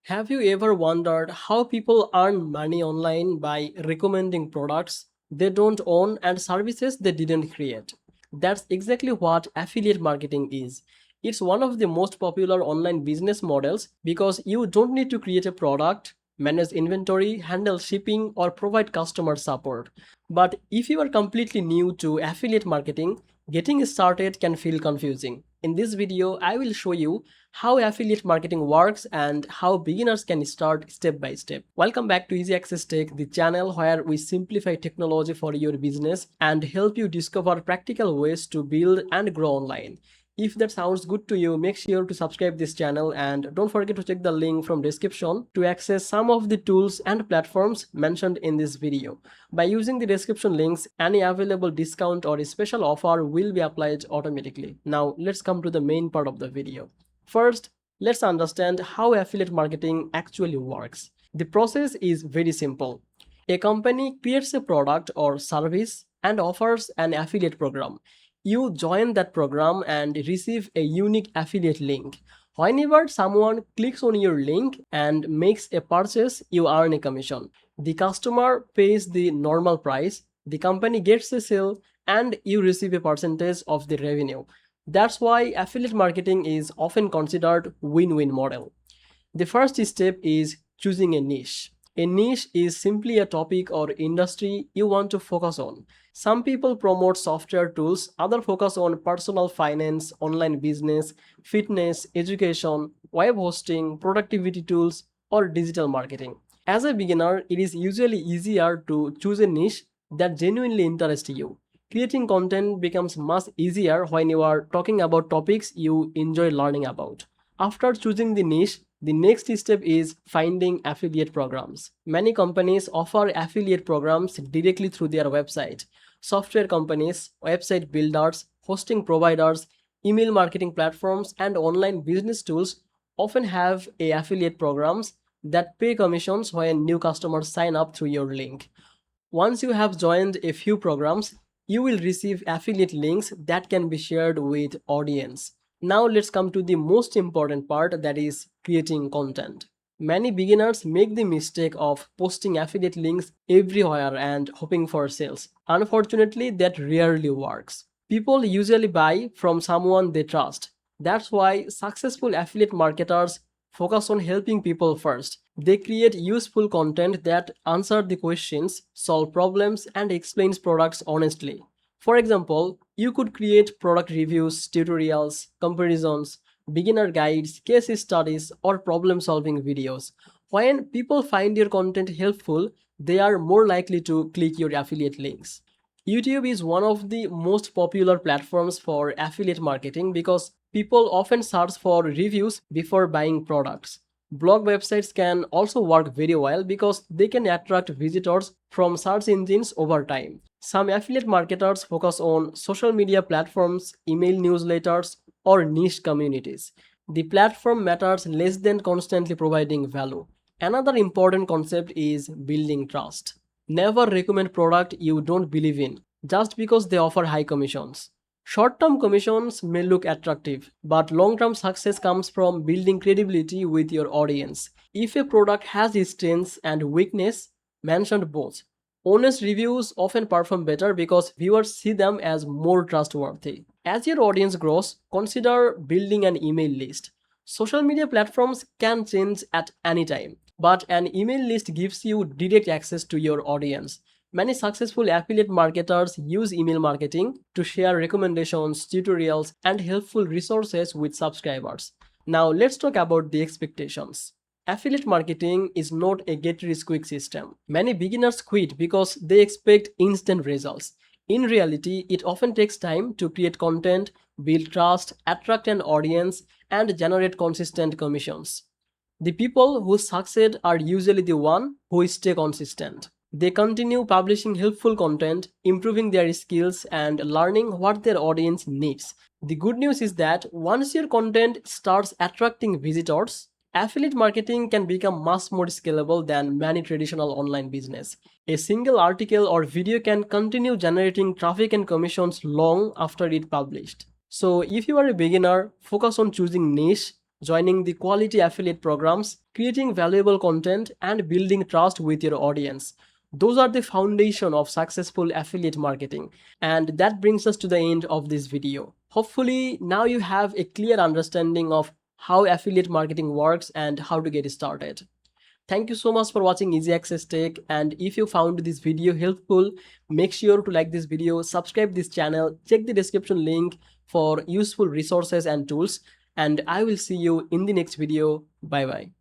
Have you ever wondered how people earn money online by recommending products they don't own and services they didn't create? That's exactly what affiliate marketing is. It's one of the most popular online business models because you don't need to create a product, manage inventory, handle shipping, or provide customer support. But if you are completely new to affiliate marketing, getting started can feel confusing. In this video, I will show you how affiliate marketing works and how beginners can start step by step. Welcome back to Easy Access Tech, the channel where we simplify technology for your business and help you discover practical ways to build and grow online. If that sounds good to you, make sure to subscribe this channel and don't forget to check the link from description to access some of the tools and platforms mentioned in this video. By using the description links, any available discount or special offer will be applied automatically. Now let's come to the main part of the video. First, let's understand how affiliate marketing actually works. The process is very simple. A company creates a product or service and offers an affiliate program. You join that program and receive a unique affiliate link. Whenever someone clicks on your link and makes a purchase, you earn a commission. The customer pays the normal price, the company gets a sale, and you receive a percentage of the revenue. That's why affiliate marketing is often considered win-win model. The first step is choosing a niche. A niche is simply a topic or industry you want to focus on. Some people promote software tools, others focus on personal finance, online business, fitness, education, web hosting, productivity tools, or digital marketing. As a beginner, it is usually easier to choose a niche that genuinely interests you. Creating content becomes much easier when you are talking about topics you enjoy learning about. After choosing the niche, the next step is finding affiliate programs. Many companies offer affiliate programs directly through their website. Software companies, website builders, hosting providers, email marketing platforms, and online business tools often have affiliate programs that pay commissions when new customers sign up through your link. Once you have joined a few programs, you will receive affiliate links that can be shared with audience. Now let's come to the most important part, that is creating content. Many beginners make the mistake of posting affiliate links everywhere and hoping for sales. Unfortunately, that rarely works. People usually buy from someone they trust. That's why successful affiliate marketers focus on helping people first. They create useful content that answer the questions, solve problems, and explains products honestly. For example, you could create product reviews, tutorials, comparisons, beginner guides, case studies, or problem solving videos. When people find your content helpful, they are more likely to click your affiliate links. YouTube is one of the most popular platforms for affiliate marketing because people often search for reviews before buying products. Blog websites can also work very well because they can attract visitors from search engines over time. Some affiliate marketers focus on social media platforms, email newsletters, or niche communities. The platform matters less than constantly providing value. Another important concept is building trust. Never recommend product you don't believe in just because they offer high commissions. Short-term commissions may look attractive, but long-term success comes from building credibility with your audience. If a product has its strengths and weakness, mention both. Honest reviews often perform better because viewers see them as more trustworthy. As your audience grows, consider building an email list. Social media platforms can change at any time, but an email list gives you direct access to your audience. Many successful affiliate marketers use email marketing to share recommendations, tutorials, and helpful resources with subscribers. Now, let's talk about the expectations. Affiliate marketing is not a get rich quick system. Many beginners quit because they expect instant results. In reality, it often takes time to create content, build trust, attract an audience, and generate consistent commissions. The people who succeed are usually the one who stay consistent. They continue publishing helpful content, improving their skills, and learning what their audience needs. The good news is that once your content starts attracting visitors, affiliate marketing can become much more scalable than many traditional online business. A single article or video can continue generating traffic and commissions long after it published. So if you are a beginner, focus on choosing niche, joining the quality affiliate programs, creating valuable content, and building trust with your audience. Those are the foundation of successful affiliate marketing. And that brings us to the end of this video. Hopefully, now you have a clear understanding of how affiliate marketing works and how to get started. Thank you so much for watching Easy Access Tech, and if you found this video helpful, make sure to like this video, subscribe this channel, check the description link for useful resources and tools, and I will see you in the next video. Bye bye.